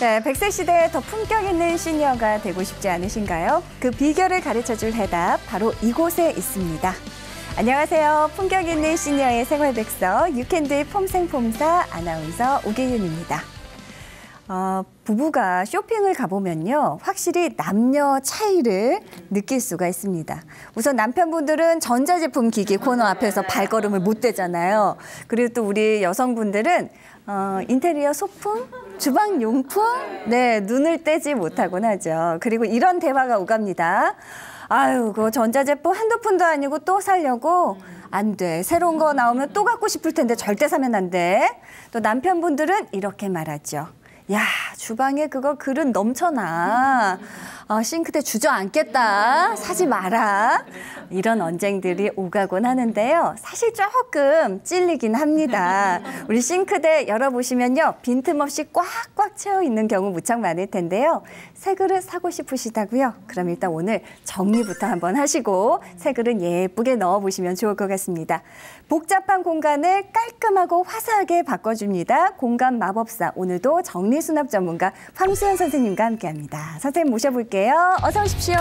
네, 100세 시대에 더 품격 있는 시니어가 되고 싶지 않으신가요? 그 비결을 가르쳐줄 해답, 바로 이곳에 있습니다. 안녕하세요. 품격 있는 시니어의 생활백서, 유캔드의 폼생폼사 아나운서 오계윤입니다. 부부가 쇼핑을 가보면요, 확실히 남녀 차이를 느낄 수가 있습니다. 우선 남편분들은 전자제품 기기 코너 앞에서 발걸음을 못 대잖아요. 그리고 또 우리 여성분들은 인테리어 소품, 주방용품, 네, 눈을 떼지 못하곤 하죠. 그리고 이런 대화가 오갑니다. 아유, 그 전자제품 한두 푼도 아니고 또 사려고? 안 돼. 새로운 거 나오면 또 갖고 싶을 텐데 절대 사면 안 돼. 또 남편분들은 이렇게 말하죠. 야, 주방에 그거 그릇 넘쳐나. 싱크대 주저앉겠다. 사지 마라. 이런 언쟁들이 오가곤 하는데요. 사실 조금 찔리긴 합니다. 우리 싱크대 열어보시면요, 빈틈없이 꽉꽉 채워 있는 경우 무척 많을 텐데요. 새 그릇 사고 싶으시다고요? 그럼 일단 오늘 정리부터 한번 하시고 새 그릇 예쁘게 넣어보시면 좋을 것 같습니다. 복잡한 공간을 깔끔하고 화사하게 바꿔줍니다. 공간 마법사, 오늘도 정리수납 전문가 황수연 선생님과 함께합니다. 선생님 모셔볼게요. 어서 오십시오.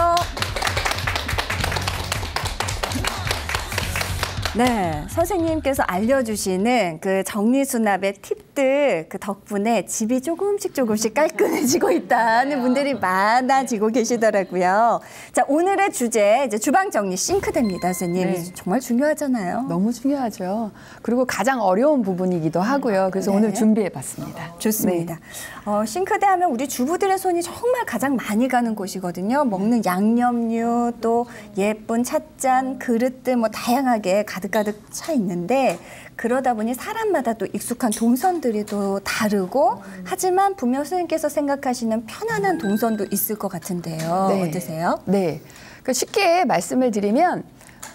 네, 선생님께서 알려주시는 그 정리수납의 팁들, 그 덕분에 집이 조금씩 깔끔해지고 있다는 분들이 많아지고 계시더라고요. 자, 오늘의 주제, 이제 주방 정리 싱크대입니다, 선생님. 네. 정말 중요하잖아요. 너무 중요하죠. 그리고 가장 어려운 부분이기도 하고요. 그래서 네, 오늘 준비해봤습니다. 좋습니다. 네. 싱크대 하면 우리 주부들의 손이 정말 가장 많이 가는 곳이거든요. 먹는 양념류, 또 예쁜 찻잔, 그릇들 뭐 다양하게 가득가득 차 있는데, 그러다 보니 사람마다 또 익숙한 동선들이 또 다르고, 하지만 분명 선생님께서 생각하시는 편안한 동선도 있을 것 같은데요. 네. 어떠세요? 네. 그러니까 쉽게 말씀을 드리면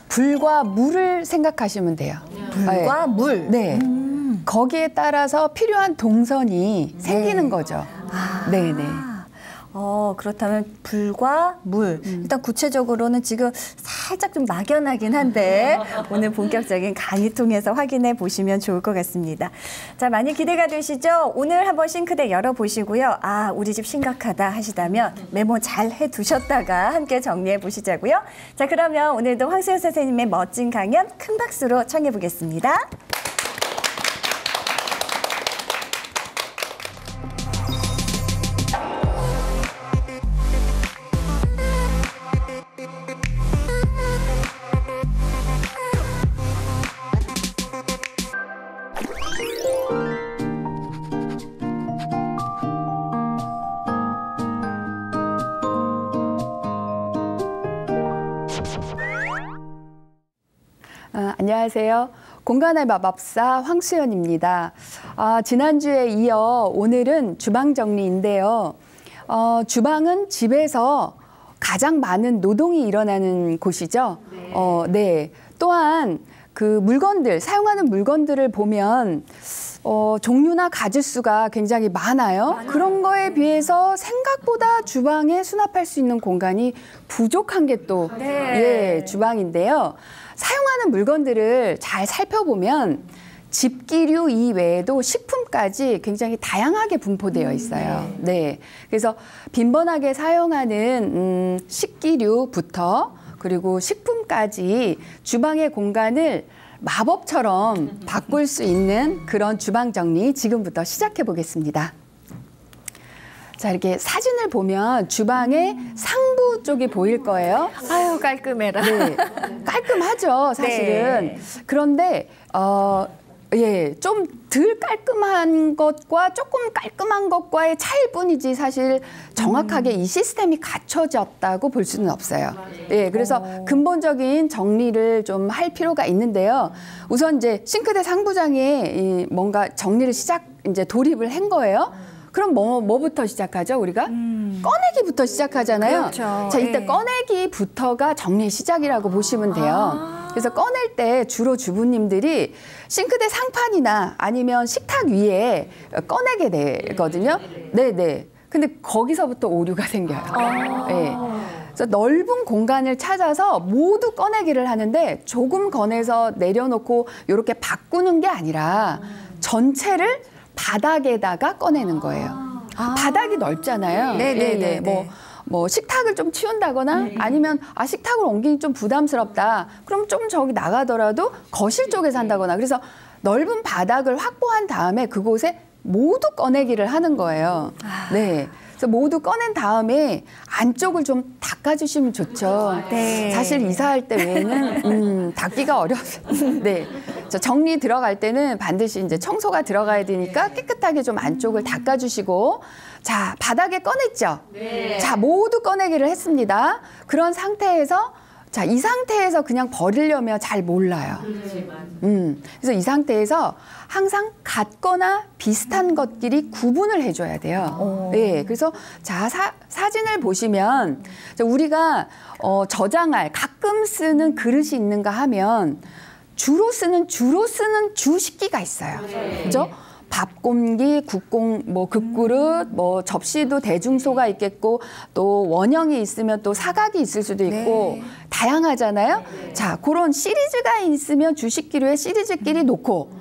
불과 물을 생각하시면 돼요. 불과 물? 네. 거기에 따라서 필요한 동선이 생기는 거죠. 네네. 그렇다면 불과 물. 일단 구체적으로는 지금 살짝 좀 막연하긴 한데 오늘 본격적인 강의 통해서 확인해 보시면 좋을 것 같습니다. 자, 많이 기대가 되시죠? 오늘 한번 싱크대 열어보시고요. 아, 우리 집 심각하다 하시다면 메모 잘 해두셨다가 함께 정리해 보시자고요. 자, 그러면 오늘도 황수연 선생님의 멋진 강연 큰 박수로 청해 보겠습니다. 안녕하세요. 공간의 마법사 황수연입니다. 지난주에 이어 오늘은 주방 정리인데요. 주방은 집에서 가장 많은 노동이 일어나는 곳이죠. 네. 또한 그 물건들, 사용하는 물건들을 보면 종류나 가짓수가 굉장히 많아요. 그런 거에 비해서 생각보다 주방에 수납할 수 있는 공간이 부족한 게 또 예, 주방인데요. 사용하는 물건들을 잘 살펴보면 집기류 이외에도 식품까지 굉장히 다양하게 분포되어 있어요. 네. 그래서 빈번하게 사용하는 식기류부터 그리고 식품까지 주방의 공간을 마법처럼 바꿀 수 있는 그런 주방 정리 지금부터 시작해 보겠습니다. 자, 이렇게 사진을 보면 주방의 상부 쪽이 보일 거예요. 아유, 깔끔해라. 네, 깔끔하죠, 사실은. 네. 그런데 예, 좀 덜 깔끔한 것과 조금 깔끔한 것과의 차이일 뿐이지 사실 정확하게 이 시스템이 갖춰졌다고 볼 수는 없어요. 예, 그래서 근본적인 정리를 좀 할 필요가 있는데요. 우선 이제 싱크대 상부장에 뭔가 정리를 이제 돌입을 한 거예요. 그럼 뭐부터 시작하죠, 우리가? 꺼내기부터 시작하잖아요. 그렇죠. 자, 이때 꺼내기부터가 정리의 시작이라고 보시면 돼요. 그래서 꺼낼 때 주로 주부님들이 싱크대 상판이나 아니면 식탁 위에 꺼내게 되거든요. 네네. 근데 거기서부터 오류가 생겨요. 네. 그래서 넓은 공간을 찾아서 모두 꺼내기를 하는데 조금 꺼내서 내려놓고 이렇게 바꾸는 게 아니라 전체를 바닥에다가 꺼내는 거예요. 바닥이 넓잖아요. 네네네. 뭐 식탁을 좀 치운다거나 아니면 식탁을 옮기기 좀 부담스럽다. 그럼 좀 저기 나가더라도 거실 쪽에 산다거나. 그래서 넓은 바닥을 확보한 다음에 그곳에 모두 꺼내기를 하는 거예요. 네. 그래서 모두 꺼낸 다음에 안쪽을 좀 닦아주시면 좋죠. 네. 사실 이사할 때 외에는 닦기가 어려워서. 네. 정리 들어갈 때는 반드시 이제 청소가 들어가야 되니까 깨끗하게 좀 안쪽을 닦아주시고. 자, 바닥에 꺼냈죠? 네. 자, 모두 꺼내기를 했습니다. 그런 상태에서 자, 이 상태에서 그냥 버리려면 잘 몰라요. 그래서 이 상태에서 항상 같거나 비슷한 것끼리 구분을 해줘야 돼요. 네, 그래서 자, 사진을 보시면 우리가 저장할 가끔 쓰는 그릇이 있는가 하면 주로 쓰는 주식기가 있어요. 그죠? 밥공기, 국그릇, 접시도 대중소가 있겠고, 또 원형이 있으면 또 사각이 있을 수도 있고, 다양하잖아요. 자, 그런 시리즈가 있으면 주식기류에 시리즈끼리 놓고,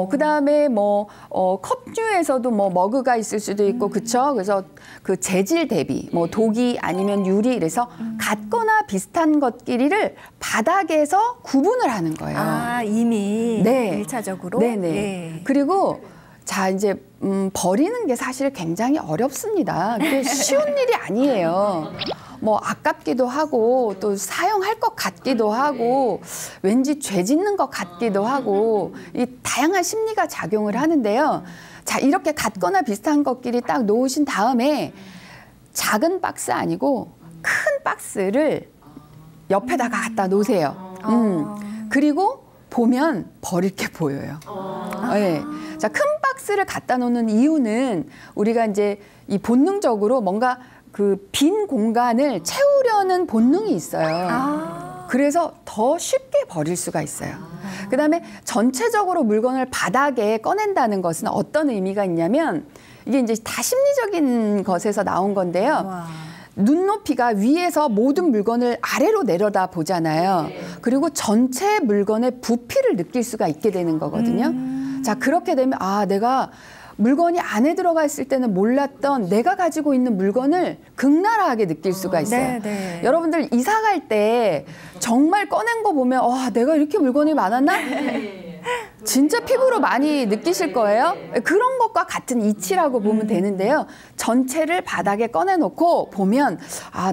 그 다음에 컵류에서도 머그가 있을 수도 있고, 그쵸? 그래서 그 재질 대비, 독이 아니면 유리, 그래서 같거나 비슷한 것끼리를 바닥에서 구분을 하는 거예요. 이미. 네. 1차적으로. 네네. 네. 그리고 자, 이제 버리는 게 사실 굉장히 어렵습니다. 그게 쉬운 일이 아니에요. 아깝기도 하고 또 사용할 것 같기도 하고 왠지 죄 짓는 것 같기도 하고 이 다양한 심리가 작용을 하는데요. 자, 이렇게 같거나 비슷한 것끼리 딱 놓으신 다음에 작은 박스 아니고 큰 박스를 옆에다가 갖다 놓으세요. 그리고 보면 버릴 게 보여요. 네. 자, 큰 박스를 갖다 놓는 이유는 우리가 이제 이 본능적으로 뭔가 그 빈 공간을 채우려는 본능이 있어요. 그래서 더 쉽게 버릴 수가 있어요. 그다음에 전체적으로 물건을 바닥에 꺼낸다는 것은 어떤 의미가 있냐면 이게 이제 다 심리적인 것에서 나온 건데요. 눈높이가 위에서 모든 물건을 아래로 내려다 보잖아요. 그리고 전체 물건의 부피를 느낄 수가 있게 되는 거거든요. 자, 그렇게 되면 내가 물건이 안에 들어가 있을 때는 몰랐던 내가 가지고 있는 물건을 극나라하게 느낄 수가 있어요. 네네. 여러분들 이사 갈 때 정말 꺼낸 거 보면 내가 이렇게 물건이 많았나? 진짜 피부로 많이 느끼실 거예요. 그런 것과 같은 이치라고 보면 되는데요. 전체를 바닥에 꺼내놓고 보면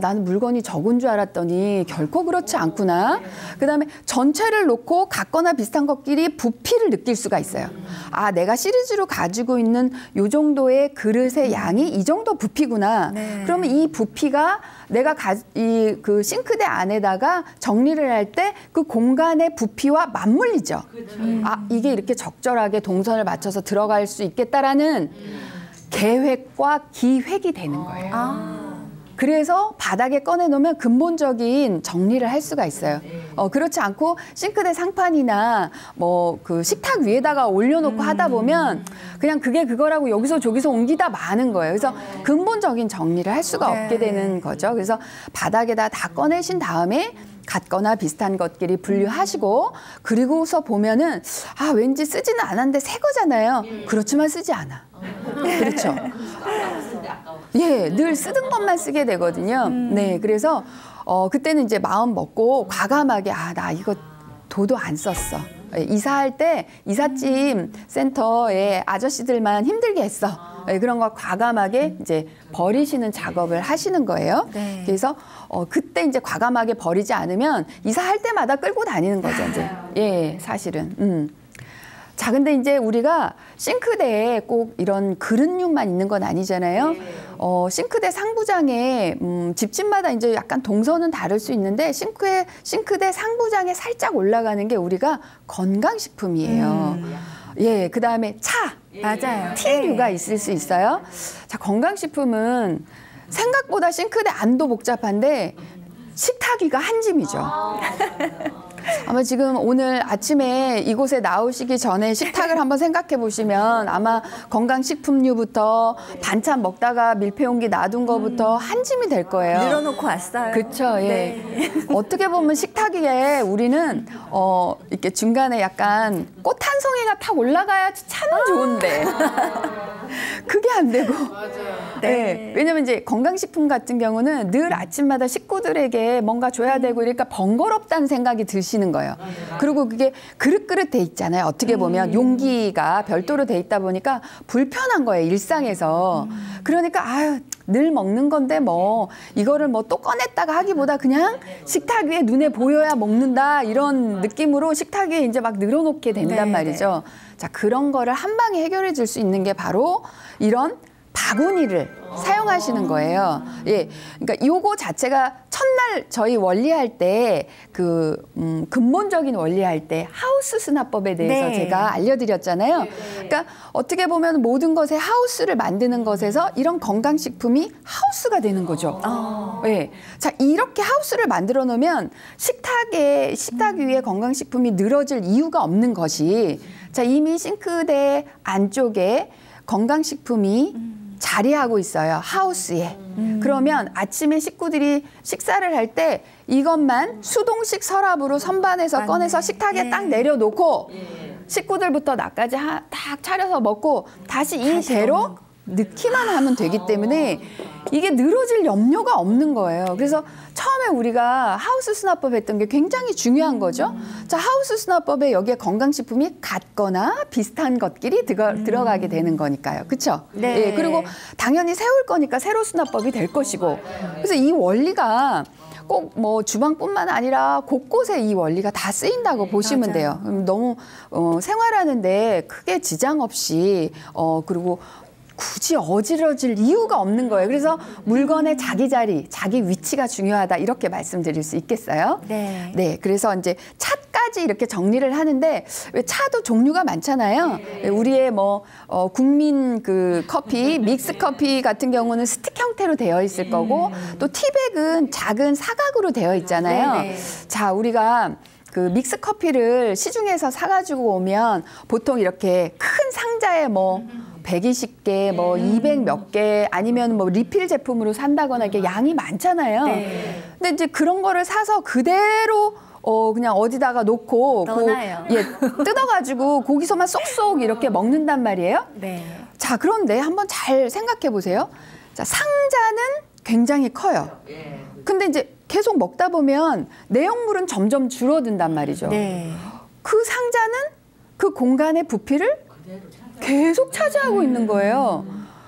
나는 물건이 적은 줄 알았더니 결코 그렇지 않구나. 그다음에 전체를 놓고 같거나 비슷한 것끼리 부피를 느낄 수가 있어요. 내가 시리즈로 가지고 있는 요 정도의 그릇의 양이 이 정도 부피구나. 네. 그러면 이 부피가 내가 그 싱크대 안에다가 정리를 할 때 그 공간의 부피와 맞물리죠. 이게 이렇게 적절하게 동선을 맞춰서 들어갈 수 있겠다라는 계획과 기획이 되는 거예요. 그래서 바닥에 꺼내놓으면 근본적인 정리를 할 수가 있어요. 그렇지 않고 싱크대 상판이나 그 식탁 위에다가 올려놓고 하다 보면 그냥 그게 그거라고 여기서 저기서 옮기다 마는 거예요. 그래서 근본적인 정리를 할 수가 없게 되는 거죠. 그래서 바닥에다 다 꺼내신 다음에 같거나 비슷한 것끼리 분류하시고 그리고서 보면은 왠지 쓰지는 않았는데 새 거잖아요. 그렇지만 쓰지 않아. 그렇죠. 예, 늘 쓰던 것만 쓰게 되거든요. 네, 그래서 그때는 이제 마음 먹고 과감하게 나 이거 도도 안 썼어. 이사할 때 이삿짐 센터에 아저씨들만 힘들게 했어. 그런 거 과감하게 이제 버리시는 작업을 하시는 거예요. 네. 그래서 그때 이제 과감하게 버리지 않으면 이사할 때마다 끌고 다니는 거죠. 이제. 예, 사실은. 자, 근데 이제 우리가 싱크대에 꼭 이런 그릇류만 있는 건 아니잖아요. 싱크대 상부장에 집집마다 이제 약간 동선은 다를 수 있는데 싱크대 상부장에 살짝 올라가는 게 우리가 건강식품이에요. 예, 그 다음에 차. 맞아요. 티류가 있을 수 있어요. 자, 건강식품은 생각보다 싱크대 안도 복잡한데 식탁위가 한 짐이죠. 아마 지금 오늘 아침에 이곳에 나오시기 전에 식탁을 한번 생각해 보시면 아마 건강식품류부터 반찬 먹다가 밀폐용기 놔둔 거부터 한 짐이 될 거예요. 늘어놓고 왔어요. 그렇죠. 예. 네. 어떻게 보면 식탁 위에 우리는 이렇게 중간에 약간 꽃 한 송이가 탁 올라가야지 참 좋은데 그게 안 되고. 네. 왜냐면 이제 건강식품 같은 경우는 늘 아침마다 식구들에게 뭔가 줘야 되고 이러니까 번거롭다는 생각이 드시는 거예요. 그리고 그게 그릇그릇 돼 있잖아요. 어떻게 보면 용기가 별도로 돼 있다 보니까 불편한 거예요. 일상에서. 그러니까 아유 늘 먹는 건데 뭐 이거를 뭐 또 꺼냈다가 하기보다 그냥 식탁 위에 눈에 보여야 먹는다 이런 느낌으로 식탁 위에 이제 막 늘어놓게 된단 말이죠. 자, 그런 거를 한 방에 해결해 줄 수 있는 게 바로 이런 바구니를 사용하시는 거예요. 예. 그러니까 요거 자체가 첫날 저희 원리할 때 근본적인 원리할 때 하우스 수납법에 대해서 제가 알려드렸잖아요. 그러니까 어떻게 보면 모든 것에 하우스를 만드는 것에서 이런 건강식품이 하우스가 되는 거죠. 예. 자, 이렇게 하우스를 만들어 놓으면 식탁 위에 건강식품이 늘어질 이유가 없는 것이 자, 이미 싱크대 안쪽에 건강식품이 자리하고 있어요. 하우스에. 그러면 아침에 식구들이 식사를 할 때 이것만 수동식 서랍으로 선반에서 꺼내서 식탁에 딱 내려놓고 식구들부터 나까지 딱 차려서 먹고 다시 이대로 넣기만 하면 되기 때문에 이게 늘어질 염려가 없는 거예요. 그래서 처음에 우리가 하우스 수납법 했던 게 굉장히 중요한 거죠. 자, 하우스 수납법에 여기에 건강식품이 같거나 비슷한 것끼리 들어가게 되는 거니까요. 그렇죠? 네. 예, 그리고 당연히 세울 거니까 세로 수납법이 될 것이고. 그래서 이 원리가 꼭 뭐 주방뿐만 아니라 곳곳에 이 원리가 다 쓰인다고 보시면 돼요. 너무 생활하는데 크게 지장 없이 그리고 굳이 어지러질 이유가 없는 거예요. 그래서 물건의 자기 자리, 자기 위치가 중요하다 이렇게 말씀드릴 수 있겠어요. 네. 네, 그래서 이제 차까지 이렇게 정리를 하는데 왜 차도 종류가 많잖아요. 우리의 뭐 국민 그 커피, 믹스 커피 같은 경우는 스틱 형태로 되어 있을 거고 또 티백은 작은 사각으로 되어 있잖아요. 자, 우리가 그 믹스 커피를 시중에서 사가지고 오면 보통 이렇게 큰 상자에 뭐 120개, 뭐 200 몇 개, 아니면 뭐 리필 제품으로 산다거나 이렇게 양이 많잖아요. 근데 이제 그런 거를 사서 그대로 그냥 어디다가 놓고 뜯어가지고 거기서만 쏙쏙 이렇게 먹는단 말이에요. 자, 그런데 한번 잘 생각해 보세요. 자, 상자는 굉장히 커요. 근데 이제 계속 먹다 보면 내용물은 점점 줄어든단 말이죠. 그 상자는 그 공간의 부피를 계속 차지하고 있는 거예요.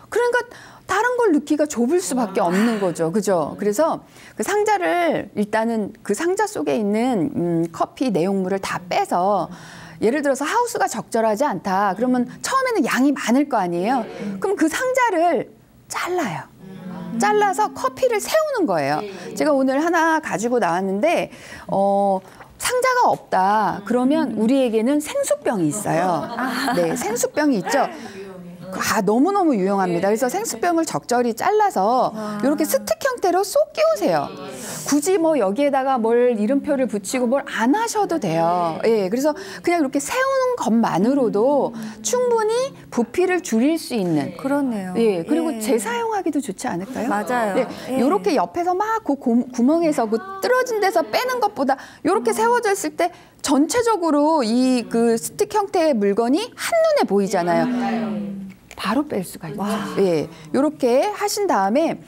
그러니까 다른 걸 넣기가 좁을 수밖에 없는 거죠. 그죠? 그래서 그 상자를 일단은 그 상자 속에 있는 커피 내용물을 다 빼서 예를 들어서 하우스가 적절하지 않다. 그러면 처음에는 양이 많을 거 아니에요. 그럼 그 상자를 잘라요. 잘라서 커피를 세우는 거예요. 제가 오늘 하나 가지고 나왔는데 상자가 없다. 그러면 우리에게는 생수병이 있어요. 네, 생수병이 있죠. 너무너무 유용합니다. 그래서 생수병을 적절히 잘라서 이렇게 스틱 형태로 쏙 끼우세요. 굳이 뭐 여기에다가 뭘 이름표를 붙이고 뭘 안 하셔도 돼요. 예, 그래서 그냥 이렇게 세우는 것만으로도 충분히 부피를 줄일 수 있는. 그렇네요. 예, 그리고 재사용하기도 좋지 않을까요? 맞아요. 예, 이렇게 옆에서 막 그 구멍에서 그 뚫어진 데서 빼는 것보다 이렇게 세워져 있을 때 전체적으로 이 그 스틱 형태의 물건이 한눈에 보이잖아요. 바로 뺄 수가 있죠. 예, 이렇게 하신 다음에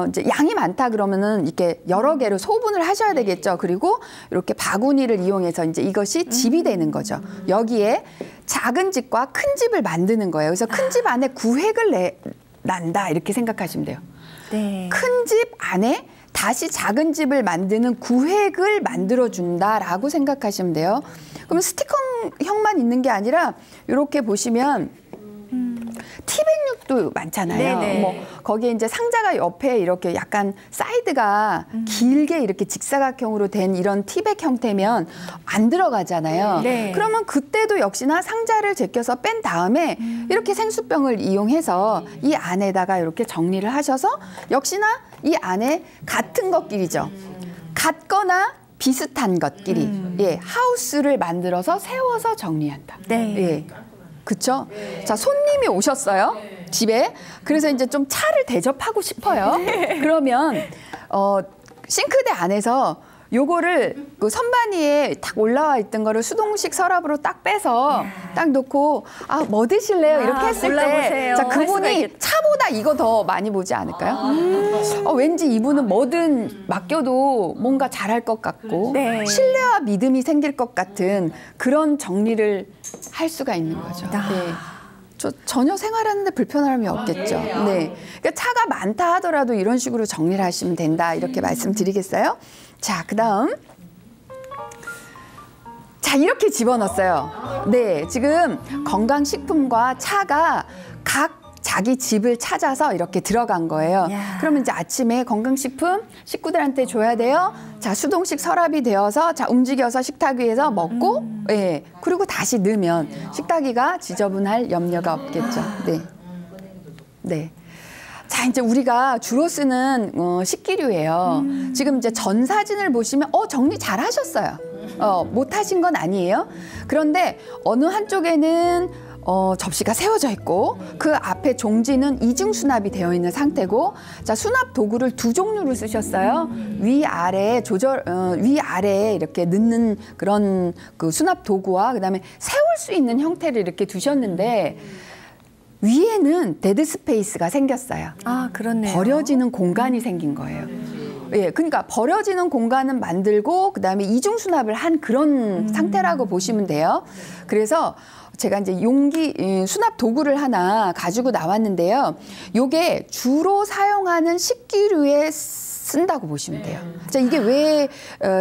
이제 양이 많다 그러면은 이렇게 여러 개로 소분을 하셔야 되겠죠. 그리고 이렇게 바구니를 이용해서 이제 이것이 집이 되는 거죠. 여기에 작은 집과 큰 집을 만드는 거예요. 그래서 큰 집 안에 구획을 난다 이렇게 생각하시면 돼요. 큰 집 안에 다시 작은 집을 만드는 구획을 만들어준다라고 생각하시면 돼요. 그러면 스티커형만 있는 게 아니라 이렇게 보시면 티백육도 많잖아요. 뭐 거기에 이제 상자가 옆에 이렇게 약간 사이드가 길게 이렇게 직사각형으로 된 이런 티백 형태면 안 들어가잖아요. 그러면 그때도 역시나 상자를 제껴서 뺀 다음에 이렇게 생수병을 이용해서 이 안에다가 이렇게 정리를 하셔서 역시나 이 안에 같은 것끼리죠. 같거나 비슷한 것끼리 예, 하우스를 만들어서 세워서 정리한다. 예. 그렇죠? 자, 손님이 오셨어요. 집에. 그래서 이제 좀 차를 대접하고 싶어요. 그러면 싱크대 안에서 요거를 그 선반위에 딱 올라와 있던 거를 수동식 서랍으로 딱 빼서 딱 놓고 뭐 드실래요? 이렇게 했을 골라보세요. 때 자, 그분이 차보다 이거 더 많이 보지 않을까요? 왠지 이분은 뭐든 맡겨도 뭔가 잘할 것 같고 네. 신뢰와 믿음이 생길 것 같은 그런 정리를 할 수가 있는 거죠. 네. 전혀 생활하는데 불편함이 없겠죠. 네. 그러니까 차가 많다 하더라도 이런 식으로 정리를 하시면 된다. 이렇게 말씀드리겠어요. 자, 그다음. 자, 이렇게 집어넣었어요. 네. 지금 건강식품과 차가 각 자기 집을 찾아서 이렇게 들어간 거예요. 그러면 이제 아침에 건강식품 식구들한테 줘야 돼요. 자, 수동식 서랍이 되어서 자, 움직여서 식탁 위에서 먹고 예. 그리고 다시 넣으면 식탁위가 지저분할 염려가 없겠죠. 네. 네. 자, 이제 우리가 주로 쓰는 식기류예요. 지금 이제 전 사진을 보시면 정리 잘 하셨어요. 못 하신 건 아니에요. 그런데 어느 한쪽에는 접시가 세워져 있고 그 앞에 종지는 이중 수납이 되어 있는 상태고 자, 수납 도구를 두 종류를 쓰셨어요. 위아래 위아래 이렇게 넣는 그런 그 수납 도구와 그다음에 세울 수 있는 형태를 이렇게 두셨는데 위에는 데드 스페이스가 생겼어요. 그렇네요. 버려지는 공간이 생긴 거예요. 예, 그러니까 버려지는 공간은 만들고 그다음에 이중 수납을 한 그런 상태라고 보시면 돼요. 그래서 제가 이제 수납 도구를 하나 가지고 나왔는데요. 요게 주로 사용하는 식기류에 쓴다고 보시면 돼요. 자, 이게 왜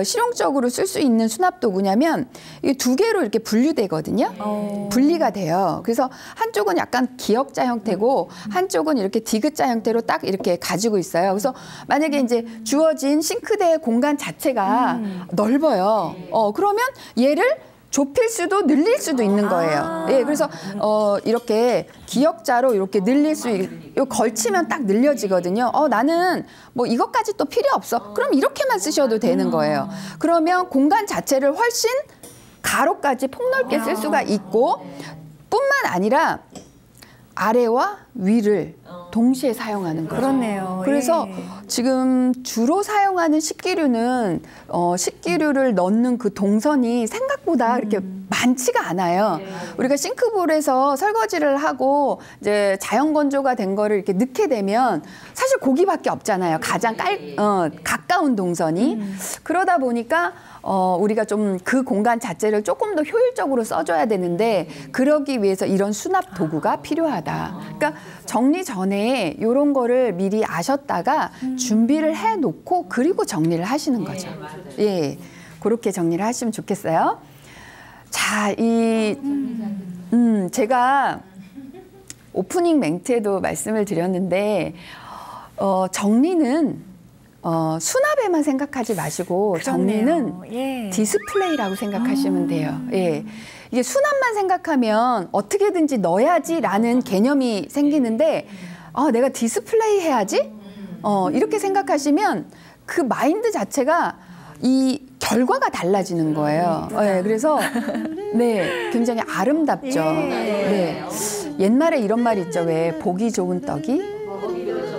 실용적으로 쓸 수 있는 수납 도구냐면 이게 두 개로 이렇게 분류되거든요. 분리가 돼요. 그래서 한쪽은 약간 기역자 형태고 한쪽은 이렇게 디귿자 형태로 딱 이렇게 가지고 있어요. 그래서 만약에 이제 주어진 싱크대 공간 자체가 넓어요. 그러면 얘를 좁힐 수도 늘릴 수도 있는 거예요. 예, 그래서 이렇게 기역자로 이렇게 늘릴 수 걸치면 딱 늘려지거든요. 나는 뭐 이것까지 또 필요 없어. 그럼 이렇게만 쓰셔도 되는 거예요. 그러면 공간 자체를 훨씬 가로까지 폭넓게 쓸 수가 있고 뿐만 아니라 아래와 위를 동시에 사용하는 거죠. 그렇네요. 그래서 지금 주로 사용하는 식기류는 식기류를 넣는 그 동선이 생각보다 이렇게 많지가 않아요. 우리가 싱크볼에서 설거지를 하고 이제 자연 건조가 된 거를 이렇게 넣게 되면 사실 고기밖에 없잖아요. 가장 가까운 동선이. 그러다 보니까 우리가 좀 그 공간 자체를 조금 더 효율적으로 써줘야 되는데 그러기 위해서 이런 수납 도구가 필요하다. 그러니까 정리 전에 이런 거를 미리 아셨다가 준비를 해놓고 그리고 정리를 하시는 거죠. 예, 그렇게 정리를 하시면 좋겠어요. 자, 제가 오프닝 멘트에도 말씀을 드렸는데 정리는 수납에만 생각하지 마시고 그렇네요. 정리는 디스플레이라고 생각하시면 돼요. 예. 이게 수납만 생각하면 어떻게든지 넣어야지라는 개념이 생기는데 내가 디스플레이 해야지? 이렇게 생각하시면 그 마인드 자체가 이 결과가 달라지는 거예요. 네, 그래서 네, 굉장히 아름답죠. 네. 옛말에 이런 말이 있죠. 왜 보기 좋은 떡이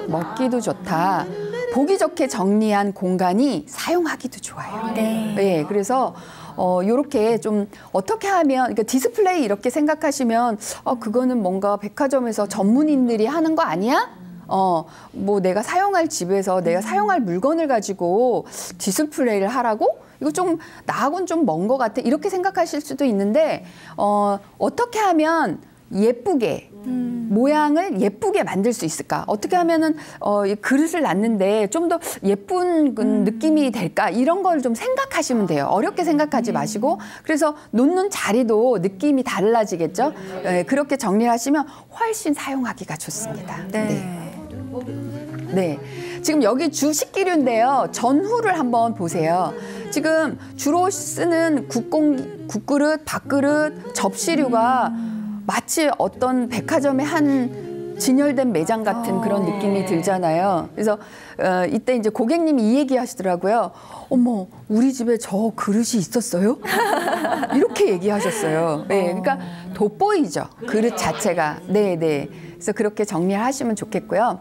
먹기도 좋다. 보기 좋게 정리한 공간이 사용하기도 좋아요. 네, 그래서 요렇게 좀 어떻게 하면 그러니까 디스플레이 이렇게 생각하시면 그거는 뭔가 백화점에서 전문인들이 하는 거 아니야? 뭐 내가 사용할 집에서 내가 사용할 물건을 가지고 디스플레이를 하라고? 이거 좀 나하고는 좀 먼 것 같아. 이렇게 생각하실 수도 있는데 어떻게 하면 예쁘게 모양을 예쁘게 만들 수 있을까? 어떻게 하면은 이 그릇을 놨는데 좀 더 예쁜 느낌이 될까? 이런 걸 좀 생각하시면 돼요. 어렵게 생각하지 마시고 그래서 놓는 자리도 느낌이 달라지겠죠? 네, 그렇게 정리를 하시면 훨씬 사용하기가 좋습니다. 네. 지금 여기 주 식기류인데요. 전후를 한번 보세요. 지금 주로 쓰는 국그릇, 밥그릇, 접시류가 마치 어떤 백화점의 한 진열된 매장 같은 그런 느낌이 들잖아요. 그래서 이때 이제 고객님이 이 얘기 하시더라고요. 어머, 우리 집에 저 그릇이 있었어요? 이렇게 얘기하셨어요. 네, 그러니까 돋보이죠. 그릇 자체가. 네, 네. 그래서 그렇게 정리를 하시면 좋겠고요.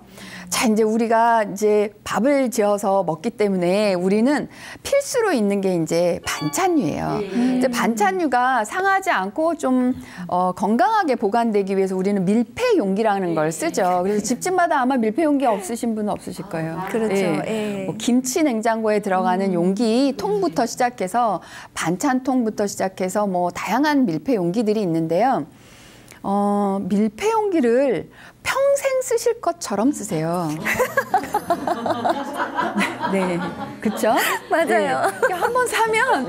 자, 이제 우리가 이제 밥을 지어서 먹기 때문에 우리는 필수로 있는 게 이제 반찬류예요. 이제 반찬류가 상하지 않고 좀 건강하게 보관되기 위해서 우리는 밀폐 용기라는 걸 쓰죠. 그래서 집집마다 아마 밀폐 용기 없으신 분은 없으실 거예요. 그렇죠. 예. 뭐 김치 냉장고에 들어가는 용기 통부터 시작해서 반찬통부터 시작해서 뭐 다양한 밀폐 용기들이 있는데요. 밀폐 용기를 평생 쓰실 것처럼 쓰세요. 네, 그렇죠? 맞아요. 네. 한번 사면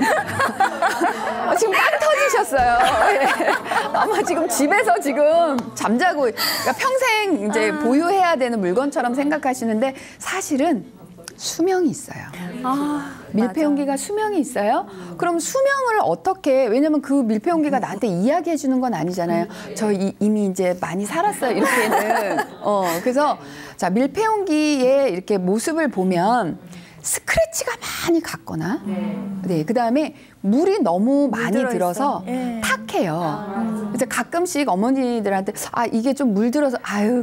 지금 빵 터지셨어요. 네. 아마 지금 집에서 지금 잠자고 그러니까 평생 이제 보유해야 되는 물건처럼 생각하시는데 사실은 수명이 있어요. 밀폐 용기가 수명이 있어요? 그럼 수명을 어떻게, 왜냐면 그 밀폐 용기가 나한테 이야기해 주는 건 아니잖아요. 저 이미 이제 많이 살았어요, 이렇게는. 그래서 자, 밀폐 용기의 이렇게 모습을 보면 스크래치가 많이 갔거나, 네, 그 다음에 물이 너무 많이 들어서 탁해요. 그래서 가끔씩 어머니들한테 이게 좀 물 들어서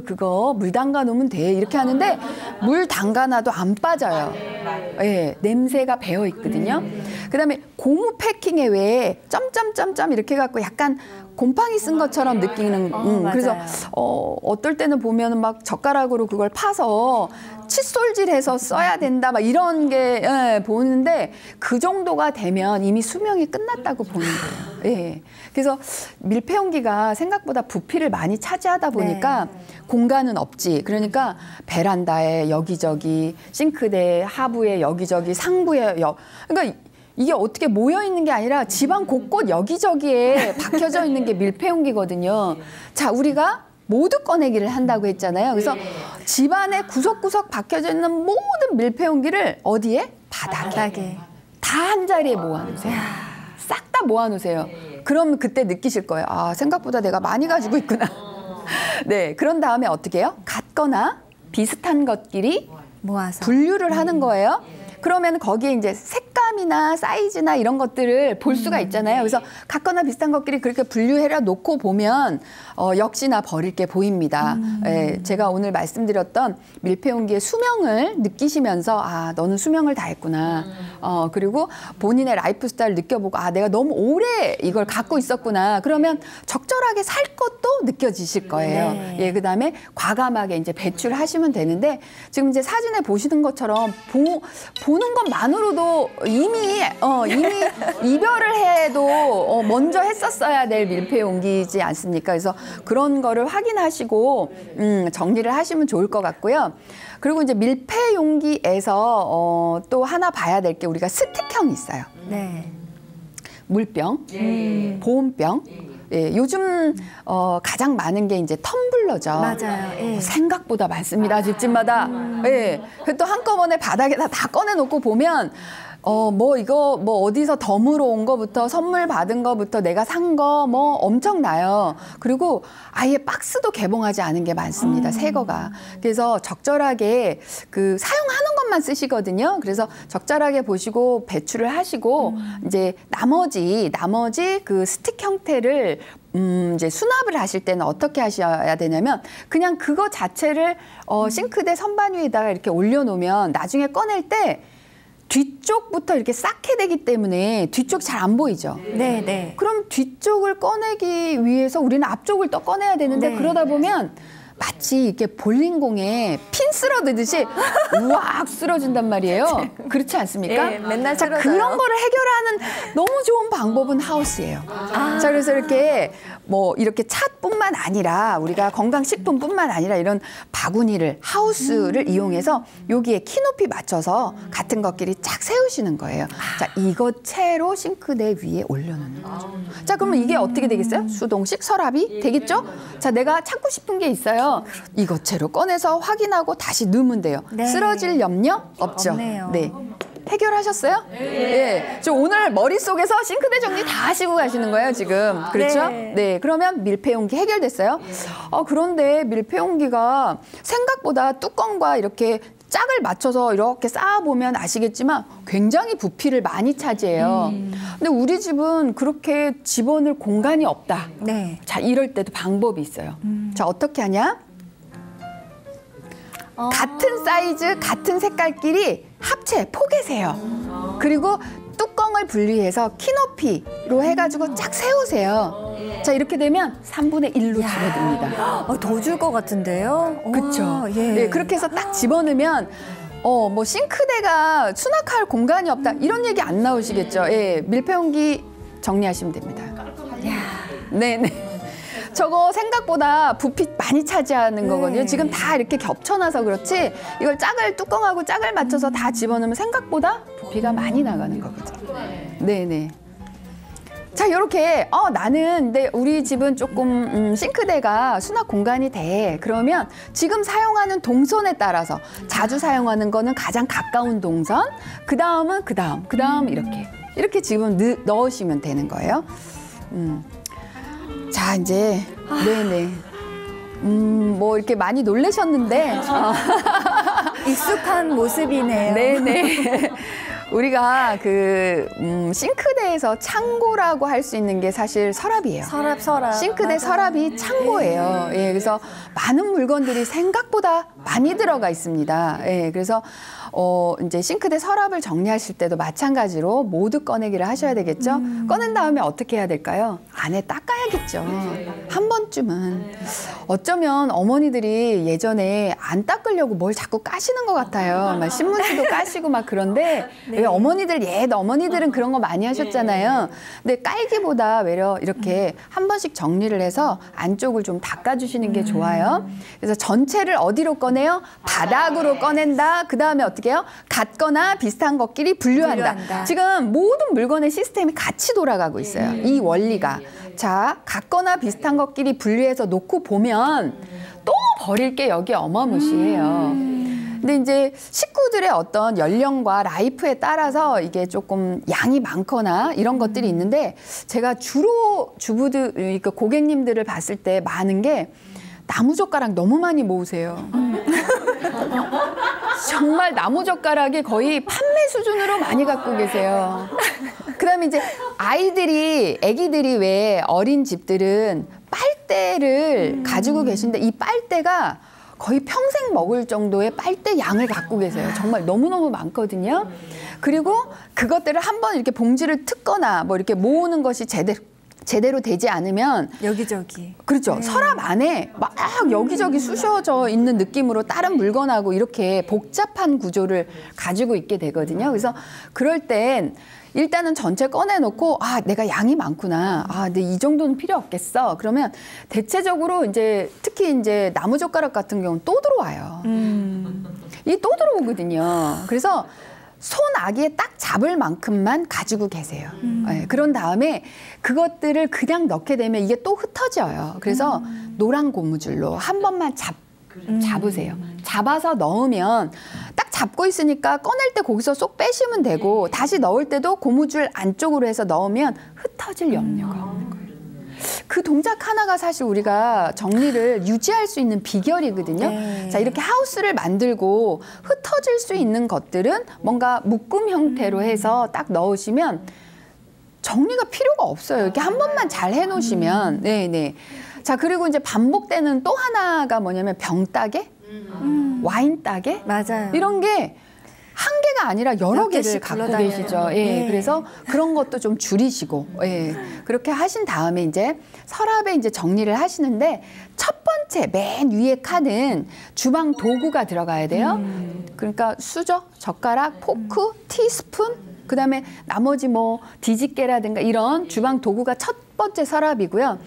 그거 물 담가 놓으면 돼 이렇게 하는데 물 담가 놔도 안 빠져요. 예, 냄새가 배어 있거든요. 그다음에 고무 패킹에 왜 점점점점 이렇게 갖고 약간 곰팡이 쓴 것처럼 느끼는 그래서 어떨 때는 보면은 막 젓가락으로 그걸 파서 칫솔질해서 써야 된다 막 이런 게 보는데 그 정도가 되면 이미 수명이 끝났다고 보는 거예요. 예. 그래서 밀폐 용기가 생각보다 부피를 많이 차지하다 보니까 공간은 없지. 그러니까 베란다에 여기저기, 싱크대 하부에 여기저기, 상부에 그러니까 이게 어떻게 모여 있는 게 아니라 집안 곳곳 여기저기에 박혀져 있는 게 밀폐 용기거든요. 자, 우리가 모두 꺼내기를 한다고 했잖아요. 그래서 집안에 구석구석 박혀져 있는 모든 밀폐 용기를 어디에? 바닥에. 다 한 자리에 모아놓으세요. 싹 다 모아놓으세요. 그럼 그때 느끼실 거예요. 생각보다 내가 많이 가지고 있구나. 네, 그런 다음에 어떻게 해요? 같거나 비슷한 것끼리 모아서 분류를 하는 거예요. 그러면 거기에 이제 색감이나 사이즈나 이런 것들을 볼 수가 있잖아요. 그래서 같거나 비슷한 것끼리 그렇게 분류해라 놓고 보면 역시나 버릴 게 보입니다. 예, 제가 오늘 말씀드렸던 밀폐 용기의 수명을 느끼시면서 너는 수명을 다했구나. 그리고 본인의 라이프 스타일을 느껴보고 내가 너무 오래 이걸 갖고 있었구나. 그러면 적절하게 살 것도 느껴지실 거예요. 예, 그다음에 과감하게 이제 배출하시면 되는데 지금 이제 사진에 보시는 것처럼 보는 것만으로도 이미 이별을 해도 먼저 했었어야 될 밀폐 용기이지 않습니까? 그래서 그런 거를 확인하시고 정리를 하시면 좋을 것 같고요. 그리고 이제 밀폐 용기에서 또 하나 봐야 될 게 우리가 스틱형이 있어요. 네. 물병, 보온병. 예, 요즘 가장 많은 게 이제 텀블러죠. 맞아요. 예. 생각보다 많습니다. 집집마다. 예. 또 한꺼번에 바닥에다 다 꺼내놓고 보면 이거 어디서 덤으로 온 거부터 선물 받은 거부터 내가 산 거 엄청나요. 그리고 아예 박스도 개봉하지 않은 게 많습니다. 새 거가. 그래서 적절하게 그 사용하는 것만 쓰시거든요. 그래서 적절하게 보시고 배출을 하시고 이제 나머지 그 스틱 형태를 이제 수납을 하실 때는 어떻게 하셔야 되냐면 그냥 그거 자체를 싱크대 선반 위에다가 이렇게 올려놓으면 나중에 꺼낼 때 뒤쪽부터 이렇게 쌓게 되기 때문에 뒤쪽 잘 안 보이죠. 네. 그럼 뒤쪽을 꺼내기 위해서 우리는 앞쪽을 또 꺼내야 되는데 그러다 보면 마치 이렇게 볼링공에 핀 쓸어드듯이 우악 쓸어진단 말이에요. 그렇지 않습니까? 네, 맨날 쓸어져요. 그런 거를 해결하는 너무 좋은 방법은 하우스예요. 자, 그래서 이렇게 이렇게 찻뿐만 아니라 우리가 건강식품뿐만 아니라 이런 바구니를 하우스를 이용해서 여기에 키높이 맞춰서 같은 것끼리 쫙 세우시는 거예요. 자, 이것 채로 싱크대 위에 올려놓는 거죠. 자, 그러면 이게 어떻게 되겠어요? 수동식 서랍이 되겠죠? 자, 내가 찾고 싶은 게 있어요. 이것 채로 꺼내서 확인하고 다시 넣으면 돼요. 네. 쓰러질 염려 없죠? 없네요. 네. 해결하셨어요? 네. 저 오늘 머릿속에서 싱크대 정리 다 하시고 가시는 거예요, 지금. 그렇죠? 네. 그러면 밀폐 용기 해결됐어요? 그런데 밀폐 용기가 생각보다 뚜껑과 이렇게 짝을 맞춰서 이렇게 쌓아보면 아시겠지만 굉장히 부피를 많이 차지해요. 근데 우리 집은 그렇게 집어넣을 공간이 없다. 네. 자, 이럴 때도 방법이 있어요. 자, 어떻게 하냐? 같은 사이즈, 같은 색깔끼리 합체, 포개세요. 그리고 뚜껑을 분리해서 키높이로 해가지고 쫙 세우세요. 자, 이렇게 되면 3분의 1로 줄어듭니다. 더 줄 것 같은데요? 그렇죠. 예. 네, 그렇게 해서 딱 집어넣으면 뭐 싱크대가 수납할 공간이 없다 이런 얘기 안 나오시겠죠. 예, 밀폐용기 정리하시면 됩니다. 네네. 저거 생각보다 부피 많이 차지하는 거거든요. 지금 다 이렇게 겹쳐놔서 그렇지 이걸 뚜껑하고 짝을 맞춰서 다 집어넣으면 생각보다 부피가 많이 나가는 거거든요. 네네. 자, 이렇게 나는 근데 우리 집은 조금 싱크대가 수납 공간이 돼. 그러면 지금 사용하는 동선에 따라서 자주 사용하는 거는 가장 가까운 동선, 그 다음 이렇게 지금 넣으시면 되는 거예요. 자, 이제 네네. 뭐 이렇게 많이 놀라셨는데 익숙한 모습이네요. 네네. 우리가 싱크대에서 창고라고 할 수 있는 게 사실 서랍이에요. 서랍. 싱크대 맞아요. 서랍이 창고예요. 예, 그래서 많은 물건들이 생각보다 많이 들어가 있습니다. 예, 그래서 이제 싱크대 서랍을 정리하실 때도 마찬가지로 모두 꺼내기를 하셔야 되겠죠. 꺼낸 다음에 어떻게 해야 될까요? 안에 닦아야겠죠. 한 번쯤은. 어쩌면 어머니들이 예전에 안 닦으려고 뭘 자꾸 까시는 것 같아요. 막 신문지도 까시고 막 그런데 왜 옛 어머니들은 그런 거 많이 하셨잖아요. 근데 깔기보다 외려 이렇게 한 번씩 정리를 해서 안쪽을 좀 닦아주시는 게 좋아요. 그래서 전체를 어디로 꺼내요? 바닥으로 꺼낸다. 그 다음에 어떻게 해요? 같거나 비슷한 것끼리 분류한다. 지금 모든 물건의 시스템이 같이 돌아가고 있어요. 이 원리가. 자, 같거나 비슷한 것끼리 분류해서 놓고 보면 또 버릴 게 여기 어마무시해요. 근데 이제 식구들의 어떤 연령과 라이프에 따라서 이게 조금 양이 많거나 이런 것들이 있는데 제가 주로 주부들, 그러니까 고객님들을 봤을 때 많은 게 나무젓가락 너무 많이 모으세요. 정말 나무젓가락이 거의 판매 수준으로 많이 갖고 계세요. 그다음에 이제 아기들이 왜 어린 집들은 빨대를 가지고 계신데 이 빨대가 거의 평생 먹을 정도의 빨대 양을 갖고 계세요. 정말 너무너무 많거든요. 그리고 그것들을 한번 이렇게 봉지를 뜯거나 뭐 이렇게 모으는 것이 제대로 되지 않으면 여기저기. 그렇죠. 네. 서랍 안에 막 여기저기 쑤셔져 있는 느낌으로 다른 물건하고 이렇게 복잡한 구조를 가지고 있게 되거든요. 그래서 그럴 땐 일단은 전체 꺼내놓고 내가 양이 많구나. 근데 이 정도는 필요 없겠어. 그러면 대체적으로 이제 특히 이제 나무젓가락 같은 경우는 또 들어와요. 이게 또 들어오거든요. 그래서 손아귀에 딱 잡을 만큼만 가지고 계세요. 네, 그런 다음에 그것들을 그냥 넣게 되면 이게 또 흩어져요. 그래서 노란 고무줄로 한 번만 잡으세요. 잡아서 넣으면 딱 잡고 있으니까 꺼낼 때 거기서 쏙 빼시면 되고 다시 넣을 때도 고무줄 안쪽으로 해서 넣으면 흩어질 염려가 없는 거예요. 그 동작 하나가 사실 우리가 정리를 유지할 수 있는 비결이거든요. 네. 자, 이렇게 하우스를 만들고 흩어질 수 있는 것들은 뭔가 묶음 형태로 해서 딱 넣으시면 정리가 필요가 없어요. 이렇게 한 번만 잘 해놓으시면. 네네. 자, 그리고 이제 반복되는 또 하나가 뭐냐면 병따개, 와인따개, 맞아요. 이런 게 한 개가 아니라 여러 몇 개를 개씩 갖고 굴러다녀요. 계시죠. 예, 네. 그래서 그런 것도 좀 줄이시고, 예, 그렇게 하신 다음에 이제 서랍에 이제 정리를 하시는데 첫 번째 맨 위에 칸은 주방 도구가 들어가야 돼요. 그러니까 수저, 젓가락, 포크, 티스푼, 그다음에 나머지 뭐 뒤집개라든가 이런 주방 도구가 첫 번째 서랍이고요.